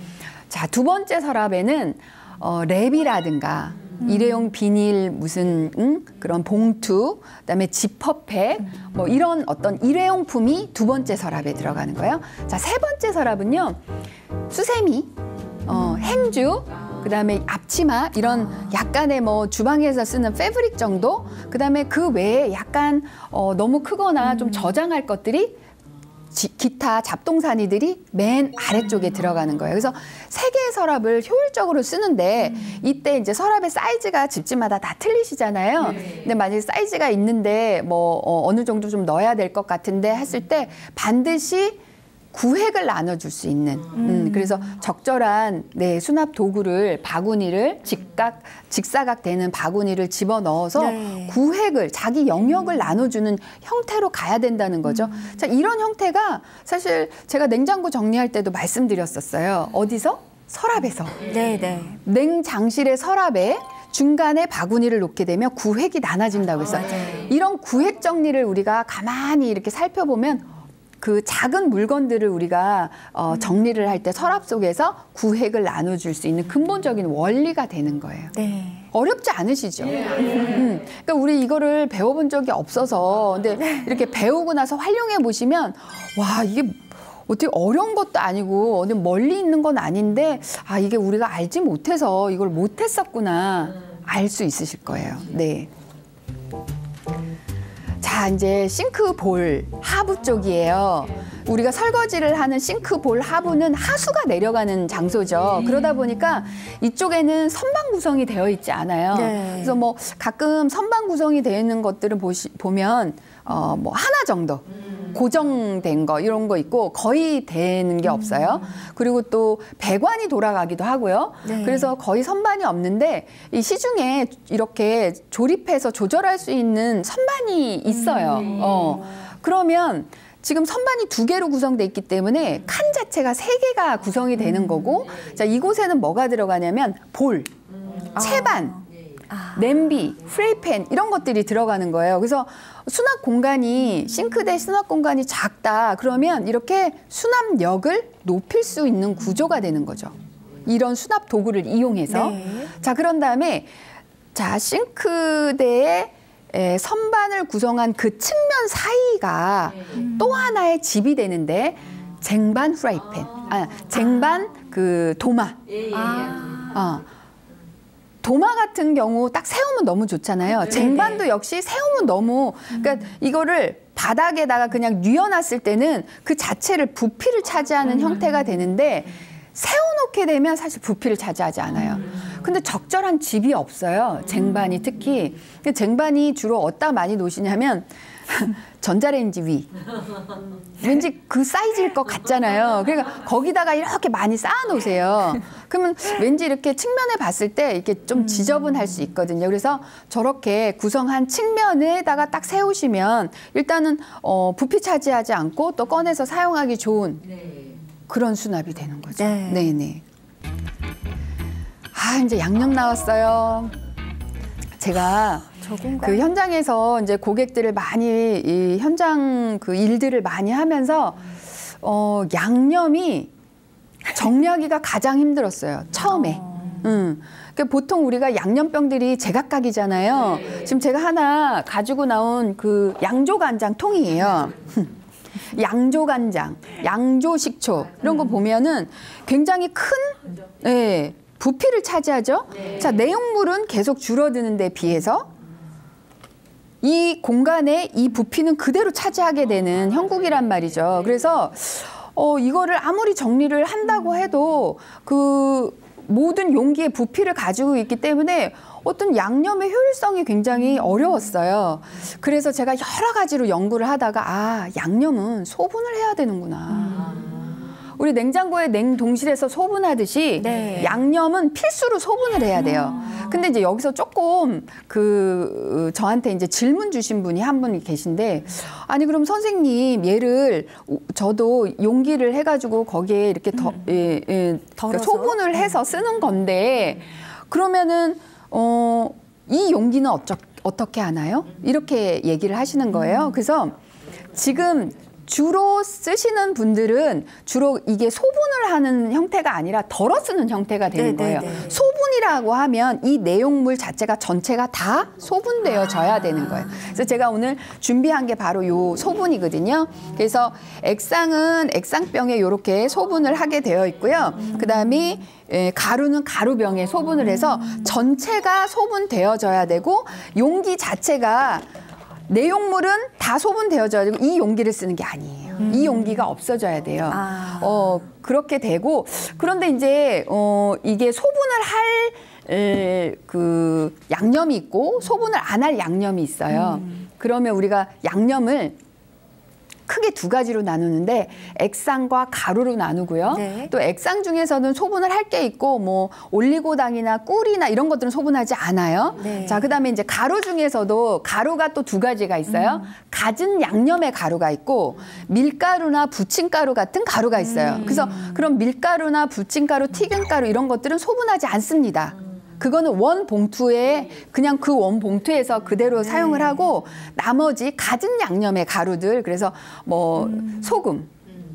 자, 두 번째 서랍에는 랩이라든가 일회용 비닐 무슨 그런 봉투, 그다음에 지퍼백 뭐 이런 어떤 일회용품이 두 번째 서랍에 들어가는 거예요. 자, 세 번째 서랍은요. 수세미, 행주, 그다음에 앞치마 이런 약간의 뭐 주방에서 쓰는 패브릭 정도, 그다음에 그 외에 약간 너무 크거나 좀 저장할 것들이 기타 잡동사니들이 맨 아래쪽에 들어가는 거예요. 그래서 3개의 서랍을 효율적으로 쓰는데 이때 이제 서랍의 사이즈가 집집마다 다 틀리시잖아요. 근데 만약에 사이즈가 있는데 뭐 어느 정도 좀 넣어야 될 것 같은데 했을 때 반드시 구획을 나눠줄 수 있는 그래서 적절한 수납 도구를 바구니를 직사각 되는 바구니를 집어넣어서 구획을 자기 영역을 나눠주는 형태로 가야 된다는 거죠. 자, 이런 형태가 사실 제가 냉장고 정리할 때도 말씀드렸었어요. 어디서? 서랍에서. 네네. 냉장실의 서랍에 중간에 바구니를 놓게 되면 구획이 나눠진다고 해서 이런 구획 정리를 우리가 가만히 이렇게 살펴보면 그 작은 물건들을 우리가 정리를 할 때 서랍 속에서 구획을 나눠줄 수 있는 근본적인 원리가 되는 거예요. 네. 어렵지 않으시죠? 그러니까 우리 이거를 배워본 적이 없어서 근데 이렇게 배우고 나서 활용해 보시면 와 이게 어떻게 어려운 것도 아니고 어디 멀리 있는 건 아닌데 아 이게 우리가 알지 못해서 이걸 못했었구나 알 수 있으실 거예요. 네. 자, 이제 싱크볼 하부 쪽이에요. 우리가 설거지를 하는 싱크볼 하부는 하수가 내려가는 장소죠. 그러다 보니까 이쪽에는 선반 구성이 되어 있지 않아요. 그래서 뭐 가끔 선반 구성이 되어 있는 것들을 보면 뭐 하나 정도 고정된 거 이런 거 있고 거의 되는 게 없어요. 그리고 또 배관이 돌아가기도 하고요. 그래서 거의 선반이 없는데 이 시중에 이렇게 조립해서 조절할 수 있는 선반이 있어요. 그러면 지금 선반이 2개로 구성돼 있기 때문에 칸 자체가 3개가 구성이 되는 거고 자 이곳에는 뭐가 들어가냐면 볼, 채반, 냄비, 프라이팬 이런 것들이 들어가는 거예요. 그래서 수납 공간이 싱크대 수납 공간이 작다 그러면 이렇게 수납력을 높일 수 있는 구조가 되는 거죠. 이런 수납 도구를 이용해서 자 그런 다음에 자 싱크대의 선반을 구성한 그 측면 사이가 또 하나의 집이 되는데 쟁반 프라이팬, 쟁반 그 도마. 도마 같은 경우 딱 세우면 너무 좋잖아요. 쟁반도 역시 세우면 너무 그러니까 이거를 바닥에다가 그냥 뉘어놨을 때는 그 자체를 부피를 차지하는 형태가 되는데 세워놓게 되면 사실 부피를 차지하지 않아요. 근데 적절한 집이 없어요. 쟁반이 특히. 쟁반이 주로 어디다 많이 놓으시냐면 전자레인지 위. 왠지 그 사이즈일 것 같잖아요. 그러니까 거기다가 이렇게 많이 쌓아놓으세요. 그러면 왠지 이렇게 측면에 봤을 때 이렇게 좀 지저분할 수 있거든요. 그래서 저렇게 구성한 측면에다가 딱 세우시면 일단은 부피 차지하지 않고 또 꺼내서 사용하기 좋은 그런 수납이 되는 거죠. 네네. 아 이제 양념 나왔어요. 제가 그 현장에서 이제 고객들을 많이 이 현장 그 일들을 많이 하면서 양념이 정리하기가 가장 힘들었어요. 처음에. 그러니까 보통 우리가 양념병들이 제각각이잖아요. 지금 제가 하나 가지고 나온 그 양조간장 통이에요. 양조간장, 양조식초 이런 거 보면은 굉장히 큰 부피를 차지하죠. 자, 내용물은 계속 줄어드는 데 비해서 이 공간에 이 부피는 그대로 차지하게 되는 형국이란 말이죠. 그래서 이거를 아무리 정리를 한다고 해도 그 모든 용기의 부피를 가지고 있기 때문에 어떤 양념의 효율성이 굉장히 어려웠어요. 그래서 제가 여러 가지로 연구를 하다가 양념은 소분을 해야 되는구나. 우리 냉장고에 냉동실에서 소분하듯이 양념은 필수로 소분을 해야 돼요. 근데 이제 여기서 조금 저한테 이제 질문 주신 분이 한 분 계신데 아니 그럼 선생님 얘를 저도 용기를 해가지고 거기에 이렇게 그러니까 소분을 해서 쓰는 건데 그러면은 이 용기는 어떻게 하나요? 이렇게 얘기를 하시는 거예요. 그래서 지금 주로 쓰시는 분들은 주로 이게 소분을 하는 형태가 아니라 덜어 쓰는 형태가 되는 거예요. 소분이라고 하면 이 내용물 자체가 전체가 다 소분되어져야 되는 거예요. 그래서 제가 오늘 준비한 게 바로 요 소분이거든요. 그래서 액상은 액상병에 이렇게 소분을 하게 되어 있고요. 그다음에 가루는 가루병에 소분을 해서 전체가 소분되어져야 되고 용기 자체가 내용물은 다 소분되어져야 되고 이 용기를 쓰는 게 아니에요. 이 용기가 없어져야 돼요. 아. 그렇게 되고 그런데 이제 이게 소분을 할 그 양념이 있고 소분을 안 할 양념이 있어요. 그러면 우리가 양념을 크게 두 가지로 나누는데 액상과 가루로 나누고요. 네. 또 액상 중에서는 소분을 할 게 있고 뭐 올리고당이나 꿀이나 이런 것들은 소분하지 않아요. 네. 자, 그다음에 이제 가루 중에서도 가루가 또 두 가지가 있어요. 갖은 양념의 가루가 있고 밀가루나 부침가루 같은 가루가 있어요. 그래서 그런 밀가루나 부침가루, 튀김가루 이런 것들은 소분하지 않습니다. 그거는 원 봉투에 그냥 그 원 봉투에서 그대로 사용을 하고 나머지 갖은 양념의 가루들 그래서 뭐 소금,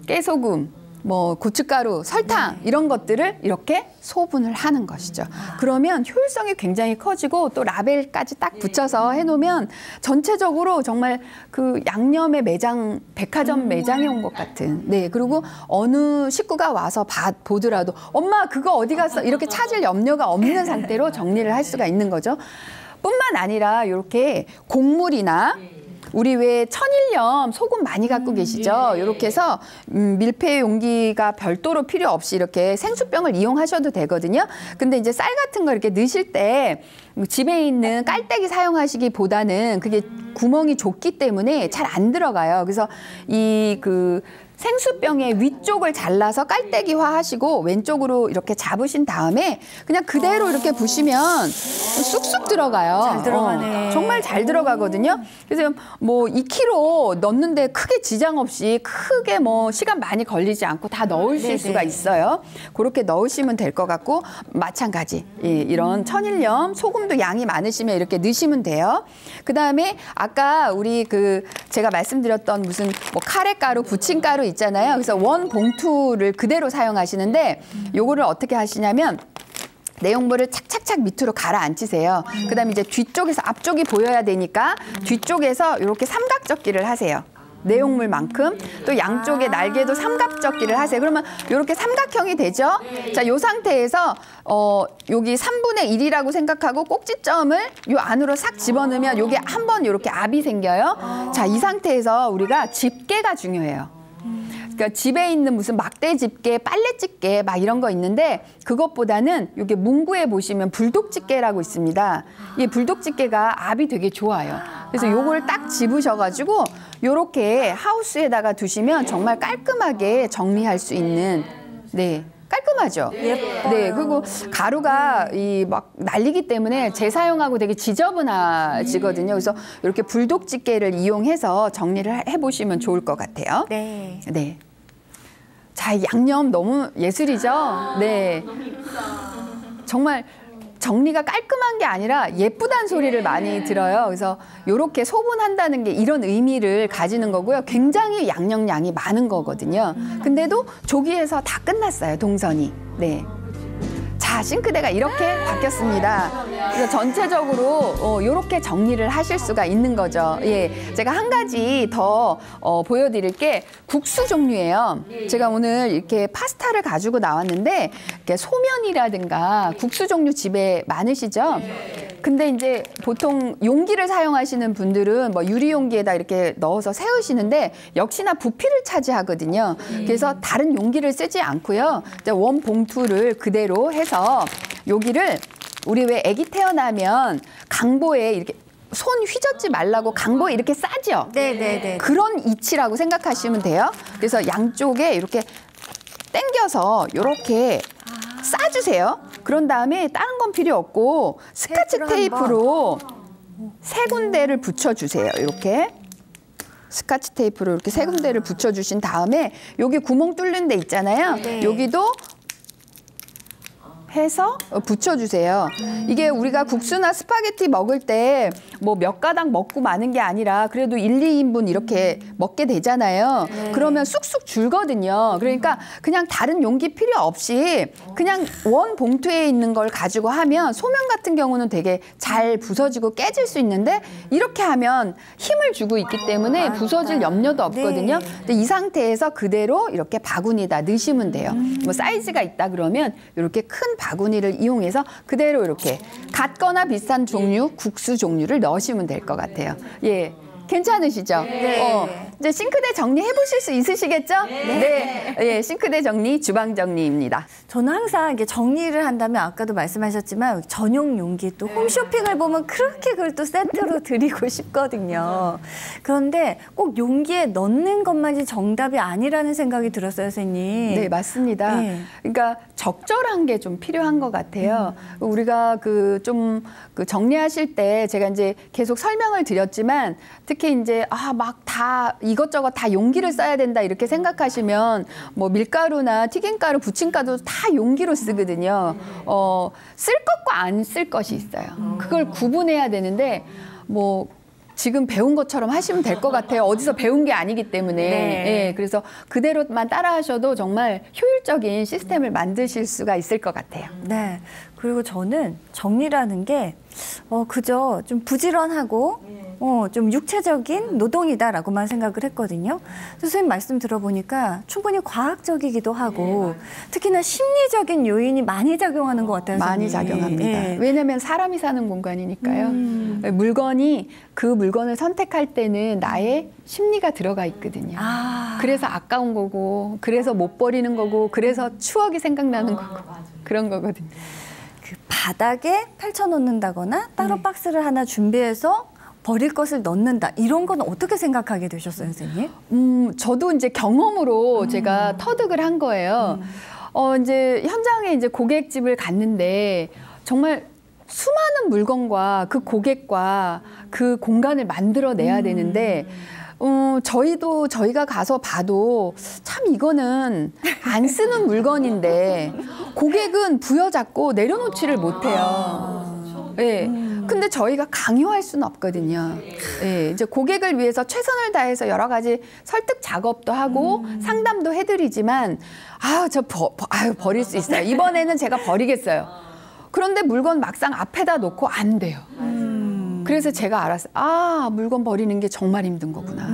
깨소금, 뭐 고춧가루, 설탕 이런 것들을 이렇게 소분을 하는 것이죠. 그러면 효율성이 굉장히 커지고 또 라벨까지 딱 붙여서 해놓으면 전체적으로 정말 그 양념의 매장, 백화점 매장에 온 것 같은. 네, 그리고 어느 식구가 와서 보더라도 엄마 그거 어디 갔어? 이렇게 찾을 염려가 없는 상태로 정리를 할 수가 있는 거죠. 뿐만 아니라 이렇게 곡물이나 우리 왜 천일염 소금 많이 갖고 계시죠? 이렇게 해서 밀폐 용기가 별도로 필요 없이 이렇게 생수병을 이용하셔도 되거든요. 근데 이제 쌀 같은 거 이렇게 넣으실 때 집에 있는 깔때기 사용하시기보다는 그게 구멍이 좁기 때문에 잘 안 들어가요. 그래서 이 그 생수병의 위쪽을 잘라서 깔때기화 하시고 왼쪽으로 이렇게 잡으신 다음에 그냥 그대로 이렇게 부시면 쑥쑥 들어가요. 잘 들어가네. 정말 잘 들어가거든요. 그래서 뭐 2kg 넣는데 크게 지장 없이 크게 뭐 시간 많이 걸리지 않고 다 넣으실 네네. 수가 있어요. 그렇게 넣으시면 될 것 같고 마찬가지 이런 천일염 소금도 양이 많으시면 이렇게 넣으시면 돼요. 그다음에 아까 우리 그 제가 말씀드렸던 무슨 뭐 카레가루, 부침가루 있잖아요. 그래서 원 봉투를 그대로 사용하시는데 요거를 어떻게 하시냐면 내용물을 착착착 밑으로 가라앉히세요. 그다음에 이제 뒤쪽에서 앞쪽이 보여야 되니까 뒤쪽에서 이렇게 삼각접기를 하세요. 내용물만큼 또 양쪽에 날개도 삼각접기를 하세요. 그러면 이렇게 삼각형이 되죠. 자, 요 상태에서 여기 3분의 1이라고 생각하고 꼭지점을 요 안으로 싹 집어넣으면 요게 한번 이렇게 압이 생겨요. 자, 이 상태에서 우리가 집게가 중요해요. 그러니까 집에 있는 무슨 막대 집게, 빨래 집게 막 이런 거 있는데 그것보다는 이게 문구에 보시면 불독 집게라고 있습니다. 이 불독 집게가 압이 되게 좋아요. 그래서 요걸 딱 집으셔가지고 요렇게 하우스에다가 두시면 정말 깔끔하게 정리할 수 있는 네. 깔끔하죠. 예뻐요. 네, 그리고 가루가 이 막 날리기 때문에 재사용하고 되게 지저분해지거든요. 그래서 이렇게 불독 집게를 이용해서 정리를 해보시면 좋을 것 같아요. 네. 네. 자, 양념 너무 예술이죠. 네. 정말 정리가 깔끔한 게 아니라 예쁘다는 소리를 많이 들어요. 그래서 이렇게 소분한다는 게 이런 의미를 가지는 거고요. 굉장히 양념량이 많은 거거든요. 근데도 조기에서 다 끝났어요, 동선이. 네. 자, 싱크대가 이렇게 바뀌었습니다. 그래서 전체적으로 이렇게 정리를 하실 수가 있는 거죠. 예, 제가 한 가지 더 보여드릴 게 국수 종류예요. 제가 오늘 이렇게 파스타를 가지고 나왔는데 이렇게 소면이라든가 국수 종류 집에 많으시죠? 근데 이제 보통 용기를 사용하시는 분들은 뭐 유리 용기에다 이렇게 넣어서 세우시는데 역시나 부피를 차지하거든요. 그래서 다른 용기를 쓰지 않고요. 이제 원 봉투를 그대로 해서 여기를 우리 왜 아기 태어나면 강보에 이렇게 손 휘젓지 말라고 강보에 이렇게 싸죠? 네네네. 그런 이치라고 생각하시면 돼요. 그래서 양쪽에 이렇게 당겨서 이렇게 싸주세요. 그런 다음에 다른 건 필요 없고 스카치 테이프로 세 군데를 붙여주세요. 이렇게. 스카치 테이프로 이렇게 세 군데를 붙여주신 다음에 여기 구멍 뚫린 데 있잖아요. 네. 여기도 해서 붙여주세요. 이게 우리가 국수나 스파게티 먹을 때 뭐 몇 가닥 먹고 마는 게 아니라 그래도 1, 2인분 이렇게 먹게 되잖아요. 그러면 쑥쑥 줄거든요. 그러니까 그냥 다른 용기 필요 없이 그냥 원 봉투에 있는 걸 가지고 하면 소면 같은 경우는 되게 잘 부서지고 깨질 수 있는데 이렇게 하면 힘을 주고 있기 때문에 부서질 염려도 없거든요. 근데 이 상태에서 그대로 이렇게 바구니에다 넣으시면 돼요. 뭐 사이즈가 있다 그러면 이렇게 큰 바구니를 이용해서 그대로 이렇게 같거나 비슷한 종류 국수 종류를 넣으시면 될 것 같아요. 예, 괜찮으시죠? 네. 이제 싱크대 정리해 보실 수 있으시겠죠? 네. 예, 싱크대 정리, 주방 정리입니다. 저는 항상 이게 정리를 한다면 아까도 말씀하셨지만 전용 용기 또 홈쇼핑을 보면 그렇게 그걸 또 세트로 드리고 싶거든요. 그런데 꼭 용기에 넣는 것만이 정답이 아니라는 생각이 들었어요, 선생님. 네, 맞습니다. 네. 그러니까 적절한 게 좀 필요한 것 같아요. 우리가 좀 정리하실 때 제가 이제 계속 설명을 드렸지만 특히 이제 막 다 이것저것 다 용기를 써야 된다 이렇게 생각하시면 뭐 밀가루나 튀김가루, 부침가루 다 용기로 쓰거든요. 쓸 것과 안 쓸 것이 있어요. 그걸 구분해야 되는데 뭐 지금 배운 것처럼 하시면 될 것 같아요. 어디서 배운 게 아니기 때문에. 네. 예, 그래서 그대로만 따라 하셔도 정말 효율적인 시스템을 만드실 수가 있을 것 같아요. 네. 그리고 저는 정리라는 게 그저 좀 부지런하고 좀 육체적인 노동이다라고만 생각을 했거든요. 선생님 말씀 들어보니까 충분히 과학적이기도 하고 특히나 심리적인 요인이 많이 작용하는 것 같아요. 많이 선생님. 작용합니다. 예. 왜냐하면 사람이 사는 공간이니까요. 물건이 그 물건을 선택할 때는 나의 심리가 들어가 있거든요. 그래서 아까운 거고, 그래서 못 버리는 거고, 그래서 추억이 생각나는 거고 그런 거거든요. 그 바닥에 펼쳐놓는다거나 따로 박스를 하나 준비해서 버릴 것을 넣는다. 이런 건 어떻게 생각하게 되셨어요, 선생님? 저도 이제 경험으로 제가 터득을 한 거예요. 이제 현장에 이제 고객집을 갔는데 정말 수많은 물건과 그 고객과 그 공간을 만들어내야 되는데 저희가 가서 봐도 참 이거는 안 쓰는 물건인데 고객은 부여잡고 내려놓지를 못해요. 예. 근데 저희가 강요할 수는 없거든요. 예. 이제 고객을 위해서 최선을 다해서 여러 가지 설득 작업도 하고 상담도 해드리지만 버릴 수 있어요. 이번에는 제가 버리겠어요. 그런데 물건 막상 앞에다 놓고 안 돼요. 그래서 제가 알았어요. 물건 버리는 게 정말 힘든 거구나.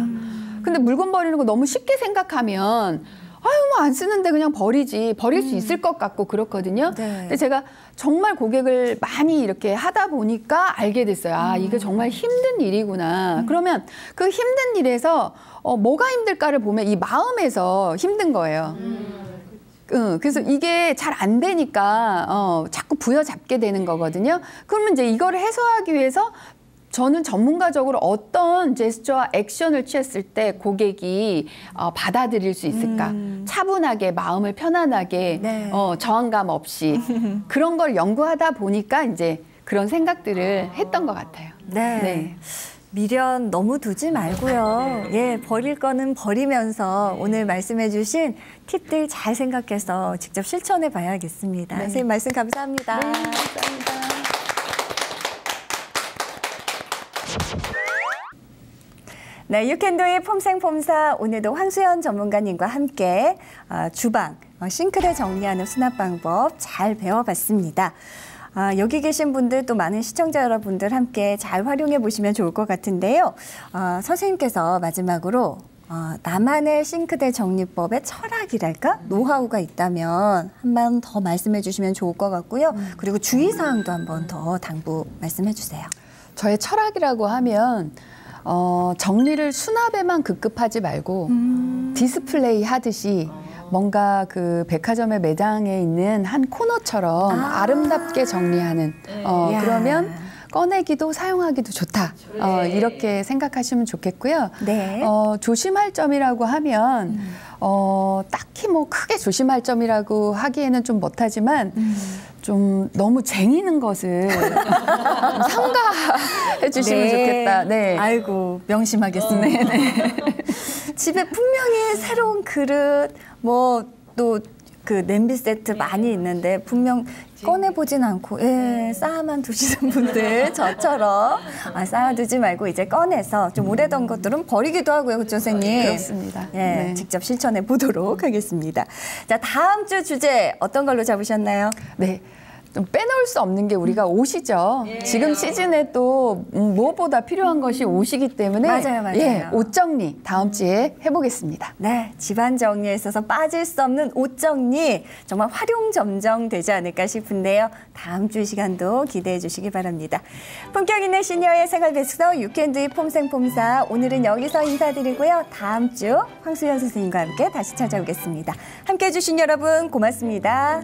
근데 물건 버리는 거 너무 쉽게 생각하면 뭐 안 쓰는데 그냥 버리지. 버릴 수 있을 것 같고 그렇거든요. 네. 근데 제가 정말 고객을 많이 이렇게 하다 보니까 알게 됐어요. 이게 정말 힘든 일이구나. 그러면 그 힘든 일에서 뭐가 힘들까를 보면 이 마음에서 힘든 거예요. 그래서 이게 잘 안 되니까 자꾸 부여잡게 되는 거거든요. 그러면 이제 이거를 해소하기 위해서 저는 전문가적으로 어떤 제스처와 액션을 취했을 때 고객이 받아들일 수 있을까? 차분하게, 마음을 편안하게, 네. 저항감 없이 그런 걸 연구하다 보니까 이제 그런 생각들을 했던 것 같아요. 네. 네. 미련 너무 두지 말고요. 예, 버릴 거는 버리면서 오늘 말씀해 주신 팁들 잘 생각해서 직접 실천해 봐야겠습니다. 선생님 말씀 감사합니다. 네, 감사합니다. 네, 유캔도의 폼생폼사 오늘도 황수연 전문가님과 함께 주방, 싱크대 정리하는 수납 방법 잘 배워봤습니다. 여기 계신 분들 또 많은 시청자 여러분들 함께 잘 활용해 보시면 좋을 것 같은데요. 선생님께서 마지막으로 나만의 싱크대 정리법의 철학이랄까? 노하우가 있다면 한 번 더 말씀해 주시면 좋을 것 같고요. 그리고 주의사항도 한 번 더 당부 말씀해 주세요. 저의 철학이라고 하면 정리를 수납에만 급급하지 말고 디스플레이 하듯이 뭔가 그 백화점의 매장에 있는 한 코너처럼 아름답게 정리하는 그러면 꺼내기도 사용하기도 좋다. 이렇게 생각하시면 좋겠고요. 네. 조심할 점이라고 하면 딱히 뭐 크게 조심할 점이라고 하기에는 좀 못하지만 좀 너무 쟁이는 것을 삼가해 주시면 좋겠다. 네. 아이고 명심하겠습니다. 네. 집에 분명히 새로운 그릇 또 그 냄비 세트 많이 있는데 분명 꺼내보진 않고 쌓아만 두시는 분들 저처럼 쌓아두지 말고 이제 꺼내서 좀 오래된 것들은 버리기도 하고요. 그렇죠, 선생님? 그렇습니다. 네. 직접 실천해 보도록 하겠습니다. 자, 다음 주 주제 어떤 걸로 잡으셨나요? 네. 좀 빼놓을 수 없는 게 우리가 옷이죠. 지금 시즌에 또 무엇보다 필요한 것이 옷이기 때문에 맞아요. 예, 옷 정리 다음 주에 해보겠습니다. 네, 집안 정리에 있어서 빠질 수 없는 옷 정리 정말 활용점정 되지 않을까 싶은데요. 다음 주 시간도 기대해 주시기 바랍니다. 품격 있는 시니어의 생활배수서 유캔드의 폼생폼사 오늘은 여기서 인사드리고요. 다음 주 황수연 선생님과 함께 다시 찾아오겠습니다. 함께해 주신 여러분 고맙습니다.